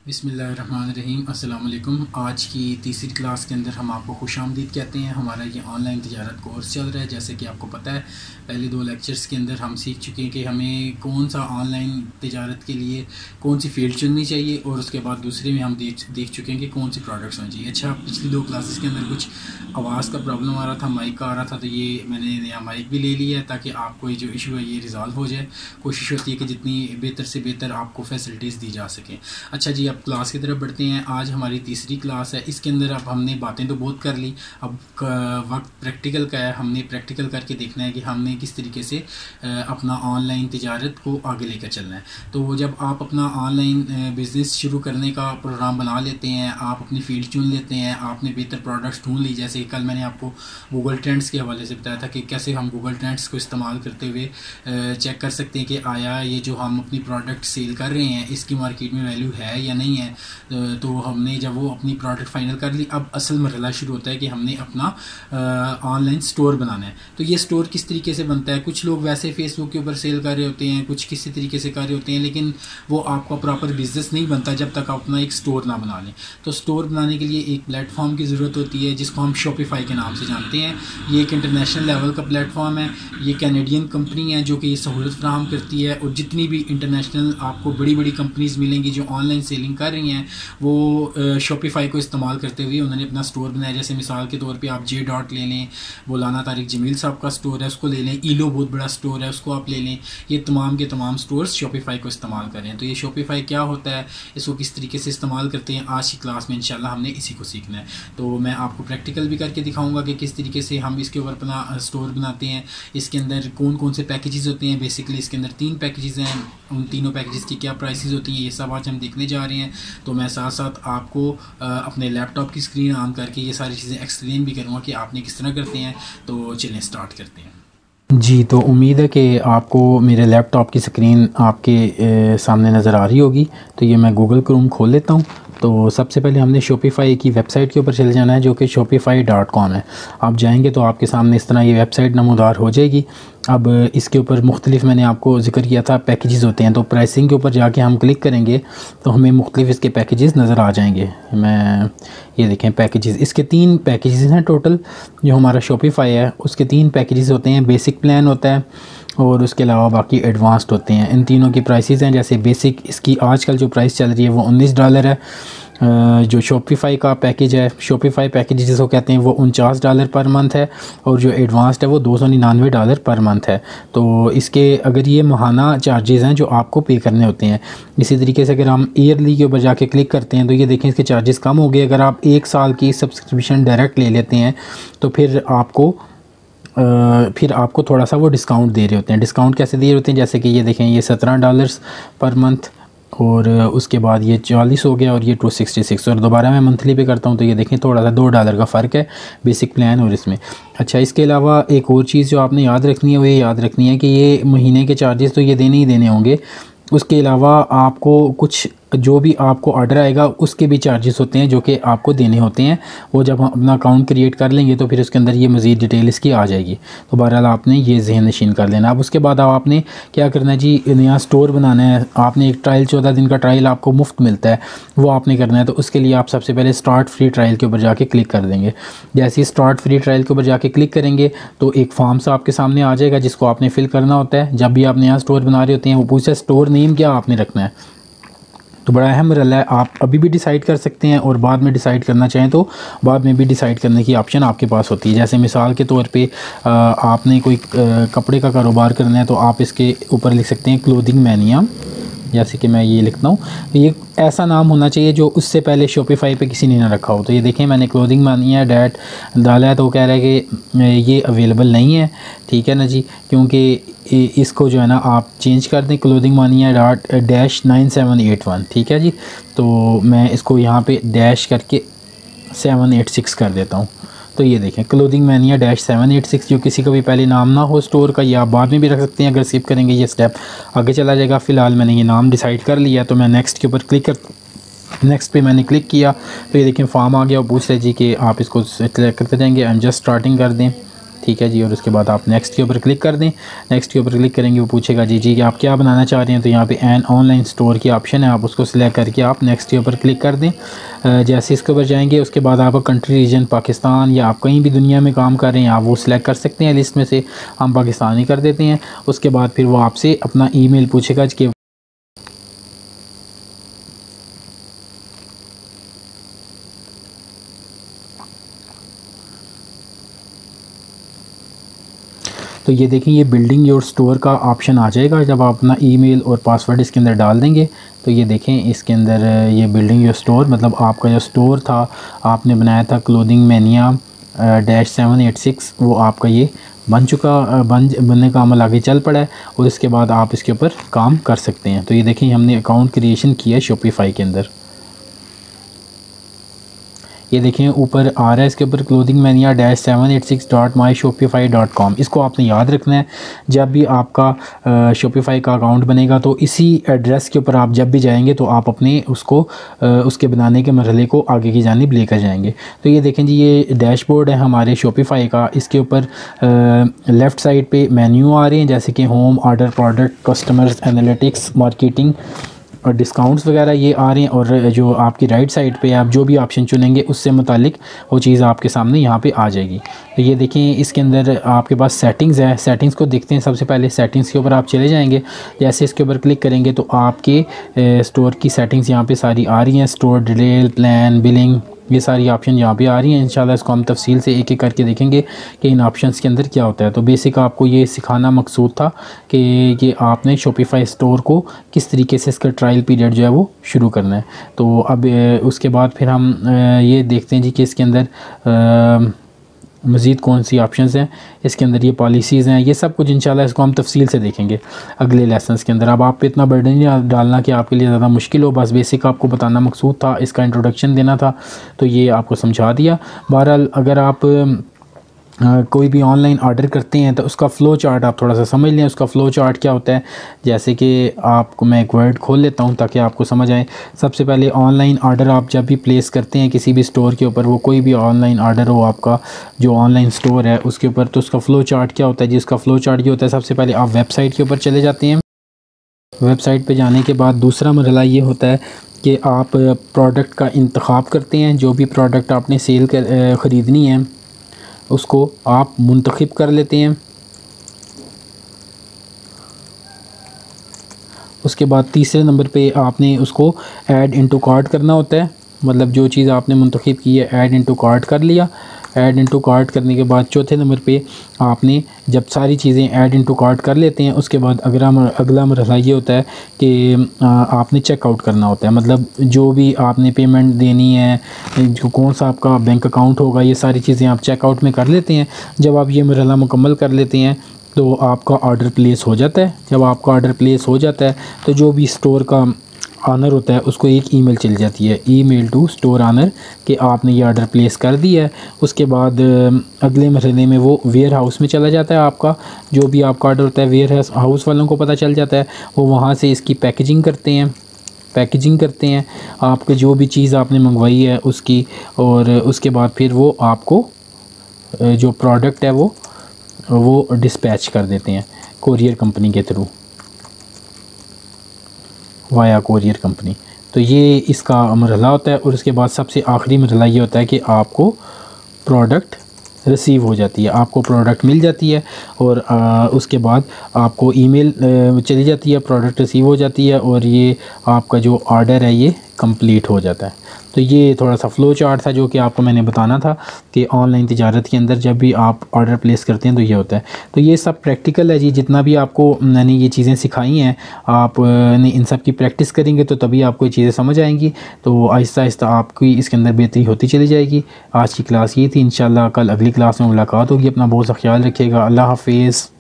बिस्मिल्लाहिर्रहमानिर्रहीम। अस्सलाम वालेकुम। आज की तीसरी क्लास के अंदर हम आपको खुशामदीद कहते हैं। हमारा ये ऑनलाइन तिजारत कोर्स चल रहा है। जैसे कि आपको पता है, पहले 2 लेक्चर्स के अंदर हम सीख चुके हैं कि हमें कौन सा ऑनलाइन तिजारत के लिए कौन सी फील्ड चुननी चाहिए, और उसके बाद दूसरे में हम देख चुके हैं कि कौन सी प्रोडक्ट्स होनी चाहिए। अच्छा, पिछली 2 क्लासेस के अंदर कुछ आवाज़ का प्रॉब्लम आ रहा था, माइक का आ रहा था, तो ये मैंने नया माइक भी ले लिया है ताकि आपको ये जो इशू है ये रिज़ॉल्व हो जाए। कोशिश होती है कि जितनी बेहतर से बेहतर आपको फैसिलिटीज़ दी जा सकें। अच्छा जी, अब क्लास की तरफ बढ़ते हैं। आज हमारी तीसरी क्लास है। इसके अंदर अब हमने बातें तो बहुत कर ली, अब वक्त प्रैक्टिकल का है। हमने प्रैक्टिकल करके देखना है कि हमने किस तरीके से अपना ऑनलाइन तिजारत को आगे लेकर चलना है। तो जब आप अपना ऑनलाइन बिज़नेस शुरू करने का प्रोग्राम बना लेते हैं, आप अपनी फील्ड चुन लेते हैं, आपने बेहतर प्रोडक्ट्स ढूंढ ली। जैसे कल मैंने आपको गूगल ट्रेंड्स के हवाले से बताया था कि कैसे हम गूगल ट्रेंड्स को इस्तेमाल करते हुए चेक कर सकते हैं कि आया ये जो हम अपनी प्रोडक्ट सेल कर रहे हैं इसकी मार्केट में वैल्यू है या नहीं है। तो हमने जब वो अपनी प्रोडक्ट फाइनल कर ली, अब असल मरहला शुरू होता है कि हमने अपना ऑनलाइन स्टोर बनाना है। तो ये स्टोर किस तरीके से बनता है? कुछ लोग वैसे फेसबुक के ऊपर सेल कर रहे होते हैं, कुछ किसी तरीके से कर रहे होते हैं, लेकिन वो आपका प्रॉपर बिजनेस नहीं बनता जब तक आप अपना एक स्टोर ना बना लें। तो स्टोर बनाने के लिए एक प्लेटफॉर्म की ज़रूरत होती है जिसको हम शॉपिफाई के नाम से जानते हैं। ये एक इंटरनेशनल लेवल का प्लेटफॉर्म है। ये कैनेडियन कंपनी है जो कि ये सहूलत फ्राहम करती है, और जितनी भी इंटरनेशनल आपको बड़ी बड़ी कंपनीज़ मिलेंगी जो ऑनलाइन सेलिंग कर रही हैं, वो शॉपिफाई को इस्तेमाल करते हुए उन्होंने अपना स्टोर बनाया। जैसे मिसाल के तौर पे आप जे डॉट ले लें, मौलाना तारिक जमील साहब का स्टोर है, उसको ले लें। ईलो बहुत बड़ा स्टोर है, उसको आप ले लें। ये तमाम के तमाम स्टोर्स शॉपिफाई को इस्तेमाल कर रहे हैं। तो ये शॉपिफाई क्या होता है, इसको किस तरीके से इस्तेमाल करते हैं, आज की क्लास में इंशाल्लाह हमने इसी को सीखना है। तो मैं आपको प्रैक्टिकल भी करके दिखाऊंगा कि किस तरीके से हम इसके ऊपर अपना स्टोर बनाते हैं। इसके अंदर कौन कौन से पैकेजेस होते हैं। बेसिकली इसके अंदर 3 पैकेजेस हैं, उन तीनों पैकेजेस की क्या प्राइसेस होती हैं, ये सब आज हम देखने जा रहे हैं। तो मैं साथ साथ आपको अपने लैपटॉप की स्क्रीन ऑन करके ये सारी चीज़ें एक्सप्लेन भी करूँगा कि आपने किस तरह करते हैं। तो चलिए स्टार्ट करते हैं जी। तो उम्मीद है कि आपको मेरे लैपटॉप की स्क्रीन आपके सामने नज़र आ रही होगी। तो ये मैं गूगल क्रोम खोल लेता हूँ। तो सबसे पहले हमने शॉपिफाई की वेबसाइट के ऊपर चले जाना है जो कि shopify.com है। आप जाएंगे तो आपके सामने इस तरह ये वेबसाइट नमूदार हो जाएगी। अब इसके ऊपर मुख्तलिफ मैंने आपको जिक्र किया था पैकेजेस होते हैं। तो प्राइसिंग के ऊपर जाके हम क्लिक करेंगे तो हमें मुख्तलिफ इसके पैकेजेस नज़र आ जाएंगे। मैं ये देखें पैकेजेस, इसके 3 पैकेजेस हैं टोटल। जो हमारा शॉपिफाई है उसके 3 पैकेजेस होते हैं। बेसिक प्लान होता है और उसके अलावा बाकी एडवांस्ड होते हैं। इन तीनों की प्राइसेस हैं। जैसे बेसिक, इसकी आजकल जो प्राइस चल रही है वो $19 है। जो शॉपिफाई का पैकेज है, शॉपिफाई पैकेज जिसको कहते हैं, वो $49 पर मंथ है, और जो एडवांस्ड है वो $299 पर मंथ है। तो इसके अगर ये माहाना चार्जेस हैं जो आपको पे करने होते हैं। इसी तरीके से अगर हम ईयरली के ऊपर जाके क्लिक करते हैं तो ये देखें इसके चार्जेस कम हो गए। अगर आप 1 साल की सब्सक्रिप्शन डायरेक्ट ले लेते हैं तो फिर आपको थोड़ा सा वो डिस्काउंट दे रहे होते हैं। डिस्काउंट कैसे दे रहे होते हैं, जैसे कि ये देखें ये $17 पर मंथ, और उसके बाद ये 40 हो गया, और ये 266। और दोबारा मैं मंथली पे करता हूँ तो ये देखें थोड़ा सा $2 का फ़र्क है बेसिक प्लान और इसमें। अच्छा, इसके अलावा एक और चीज़ जो आपने याद रखनी है वो ये याद रखनी है कि ये महीने के चार्जेस तो ये देने ही देने होंगे। उसके अलावा आपको कुछ जो भी आपको ऑर्डर आएगा उसके भी चार्जेस होते हैं जो कि आपको देने होते हैं। वो जब हम अपना अकाउंट क्रिएट कर लेंगे तो फिर उसके अंदर ये मज़ीद डिटेल इसकी आ जाएगी। तो बहरहाल आपने ये ज़हन नशीन कर लेना। अब उसके बाद आपने क्या करना है जी, नया स्टोर बनाना है। आपने एक ट्रायल 14 दिन का ट्रायल आपको मुफ्त मिलता है, वो आपने करना है। तो उसके लिए आप सबसे पहले स्टार्ट फ्री ट्रायल के ऊपर जाके क्लिक कर देंगे। जैसे ही स्टार्ट फ्री ट्रायल के ऊपर जाके क्लिक करेंगे तो एक फॉर्म सा आपके सामने आ जाएगा जिसको आपने फिल करना होता है। जब भी आप नया स्टोर बना रहे होते हैं वो पूछता है स्टोर नेम क्या आपने रखना है। तो बड़ा अहम रहा है, आप अभी भी डिसाइड कर सकते हैं और बाद में डिसाइड करना चाहें तो बाद में भी डिसाइड करने की ऑप्शन आपके पास होती है। जैसे मिसाल के तौर पे आपने कोई कपड़े का कारोबार करना है तो आप इसके ऊपर लिख सकते हैं क्लोथिंग मैनिया, जैसे कि मैं ये लिखता हूँ। तो ये ऐसा नाम होना चाहिए जो उससे पहले शॉपिफाई पे किसी ने ना रखा हो। तो ये देखें मैंने क्लोथिंग मैनिया डैट डाला है तो वो कह रहा है कि ये अवेलेबल नहीं है, ठीक है ना जी, क्योंकि इसको जो है ना आप चेंज कर दें क्लोथिंग मानिया -9781, ठीक है जी। तो मैं इसको यहाँ पे डैश करके 786 कर देता हूँ। तो ये देखें क्लोथिंग मैनिया -786, जो किसी को भी पहले नाम ना हो स्टोर का, या आप बाद में भी रख सकते हैं। अगर स्किप करेंगे ये स्टेप आगे चला जाएगा। फ़िलहाल मैंने ये नाम डिसाइड कर लिया तो मैं नेक्स्ट के ऊपर नेक्स्ट पे मैंने क्लिक किया तो ये देखें फॉर्म आ गया और पूछ रहे जी कि आप इसको सेलेक्ट करते जाएंगे। आई एम जस्ट स्टार्टिंग कर दें, ठीक है जी। और उसके बाद आप नेक्स्ट के ऊपर क्लिक कर दें। नेक्स्ट के ऊपर क्लिक करेंगे, वो पूछेगा जी कि आप क्या बनाना चाह रहे हैं, तो यहाँ पे एन ऑनलाइन स्टोर की ऑप्शन है, आप उसको सिलेक्ट करके आप नेक्स्ट के ऊपर क्लिक कर दें। जैसे इसके ऊपर जाएंगे उसके बाद आपका कंट्री रीजन पाकिस्तान या आप कहीं भी दुनिया में काम कर रहे हैं आप वो सिलेक्ट कर सकते हैं। लिस्ट में से हम पाकिस्तान ही कर देते हैं। उसके बाद फिर वो आपसे अपना ईमेल पूछेगा कि तो ये देखें ये बिल्डिंग योर स्टोर का ऑप्शन आ जाएगा जब आप अपना ईमेल और पासवर्ड इसके अंदर डाल देंगे। तो ये देखें इसके अंदर ये बिल्डिंग योर स्टोर मतलब आपका जो स्टोर था आपने बनाया था क्लोथिंग मैनिया -786 वो आपका ये बनने का अमल आगे चल पड़ा है और इसके बाद आप इसके ऊपर काम कर सकते हैं। तो ये देखें हमने अकाउंट क्रिएशन किया है शॉपिफाई के अंदर। ये देखें ऊपर आ रहा है इसके ऊपर क्लोथिंग मैनिया -786.myshopify.com। इसको आपने याद रखना है। जब भी आपका शॉपिफाई का अकाउंट बनेगा तो इसी एड्रेस के ऊपर आप जब भी जाएंगे तो आप अपने उसको उसके बनाने के मरहले को आगे की जानिब लेकर जाएंगे। तो ये देखें जी ये डैशबोर्ड है हमारे शॉपिफाई का। इसके ऊपर लेफ़्ट साइड पे मेन्यू आ रहे हैं जैसे कि home, order, product, customers, analytics, marketing और डिस्काउंट्स वगैरह ये आ रहे हैं। और जो आपकी राइट साइड पे आप जो भी ऑप्शन चुनेंगे उससे मुतालिक वो चीज़ आपके सामने यहाँ पे आ जाएगी। तो ये देखें इसके अंदर आपके पास सेटिंग्स है। सेटिंग्स को देखते हैं। सबसे पहले सेटिंग्स के ऊपर आप चले जाएंगे। जैसे इसके ऊपर क्लिक करेंगे तो आपके स्टोर की सेटिंग्स यहाँ पे सारी आ रही हैं। स्टोर डिटेल, प्लान, बिलिंग, ये सारी ऑप्शन यहाँ पे आ रही हैं। इंशाल्लाह इसको हम तफसील से एक एक करके देखेंगे कि इन ऑप्शंस के अंदर क्या होता है। तो बेसिक आपको ये सिखाना मकसूद था कि ये आपने शॉपिफाई स्टोर को किस तरीके से इसका ट्रायल पीरियड जो है वो शुरू करना है। तो अब उसके बाद फिर हम ये देखते हैं जी कि इसके अंदर मज़ीद कौन सी ऑप्शंस हैं। इसके अंदर ये पॉलिसीज़ हैं, ये सब कुछ इंशाल्लाह इसको हम तफसील से देखेंगे अगले लेसन्स के अंदर। अब आप पे इतना बर्डन नहीं डालना कि आपके लिए ज़्यादा मुश्किल हो, बस बेसिक आपको बताना मकसूद था, इसका इंट्रोडक्शन देना था, तो ये आपको समझा दिया। बहरहाल अगर आप कोई भी ऑनलाइन ऑर्डर करते हैं तो उसका फ़्लो चार्ट आप थोड़ा सा समझ लें। उसका फ़्लो चार्ट क्या होता है, जैसे कि आपको मैं एक वर्ड खोल लेता हूं ताकि आपको समझ आए। सबसे पहले ऑनलाइन ऑर्डर आप जब भी प्लेस करते हैं किसी भी स्टोर के ऊपर, वो कोई भी ऑनलाइन ऑर्डर हो आपका जो ऑनलाइन स्टोर है उसके ऊपर, तो उसका फ़्लो चार्ट क्या होता है जी। उसका फ़्लो चार्ट ये होता है, सबसे पहले आप वेबसाइट के ऊपर चले जाते हैं। वेबसाइट पर जाने के बाद दूसरा मरहला ये होता है कि आप प्रोडक्ट का इंतखाब करते हैं। जो भी प्रोडक्ट आपने सेल कर ख़रीदनी है उसको आप मुंतखब कर लेते हैं। उसके बाद तीसरे नंबर पे आपने उसको ऐड इनटू कार्ट करना होता है। मतलब जो चीज़ आपने मुंतखब की है ऐड इनटू कार्ट कर लिया। ऐड इनटू कार्ट करने के बाद चौथे नंबर पे आपने जब सारी चीज़ें ऐड इनटू कार्ट कर लेते हैं उसके बाद अगला मरहला ये होता है कि आपने चेकआउट करना होता है। मतलब जो भी आपने पेमेंट देनी है, जो कौन सा आपका बैंक अकाउंट होगा, ये सारी चीज़ें आप चेकआउट में कर लेते हैं। जब आप ये मरहला मुकम्मल कर लेते हैं तो आपका ऑर्डर प्लेस हो जाता है। जब आपका ऑर्डर प्लेस हो जाता है तो जो भी स्टोर का ऑनर होता है उसको एक ईमेल चली जाती है, ईमेल टू स्टोर ऑनर, कि आपने ये ऑर्डर प्लेस कर दिया है। उसके बाद अगले महीने में वो वेयर हाउस में चला जाता है। आपका जो भी आपका ऑर्डर होता है वेयर हाउस वालों को पता चल जाता है, वो वहाँ से इसकी पैकेजिंग करते हैं आपके जो भी चीज़ आपने मंगवाई है उसकी। और उसके बाद फिर वो आपको जो प्रोडक्ट है वो डिस्पैच कर देते हैं कोरियर कंपनी के थ्रू, वाया कोरियर कंपनी। तो ये इसका मरहला होता है। और उसके बाद सबसे आखिरी मरहला ये होता है कि आपको प्रोडक्ट रिसीव हो जाती है, आपको प्रोडक्ट मिल जाती है और उसके बाद आपको ईमेल चली जाती है, प्रोडक्ट रिसीव हो जाती है और ये आपका जो ऑर्डर है ये कंप्लीट हो जाता है। तो ये थोड़ा सा फ़्लो चार्ट था जो कि आपको मैंने बताना था कि ऑनलाइन तिजारत के अंदर जब भी आप ऑर्डर प्लेस करते हैं तो ये होता है। तो ये सब प्रैक्टिकल है जी, जितना भी आपको मैंने ये चीज़ें सिखाई हैं आपने इन सब की प्रैक्टिस करेंगे तो तभी आपको ये चीज़ें समझ आएंगी। तो आहिस्ता आहिस्ता आपकी इसके अंदर बेहतरी होती चली जाएगी। आज की क्लास ये थी, इंशाल्लाह कल अगली क्लास में मुलाकात होगी। अपना बहुत सा ख्याल रखिएगा। अल्लाह हाफिज़।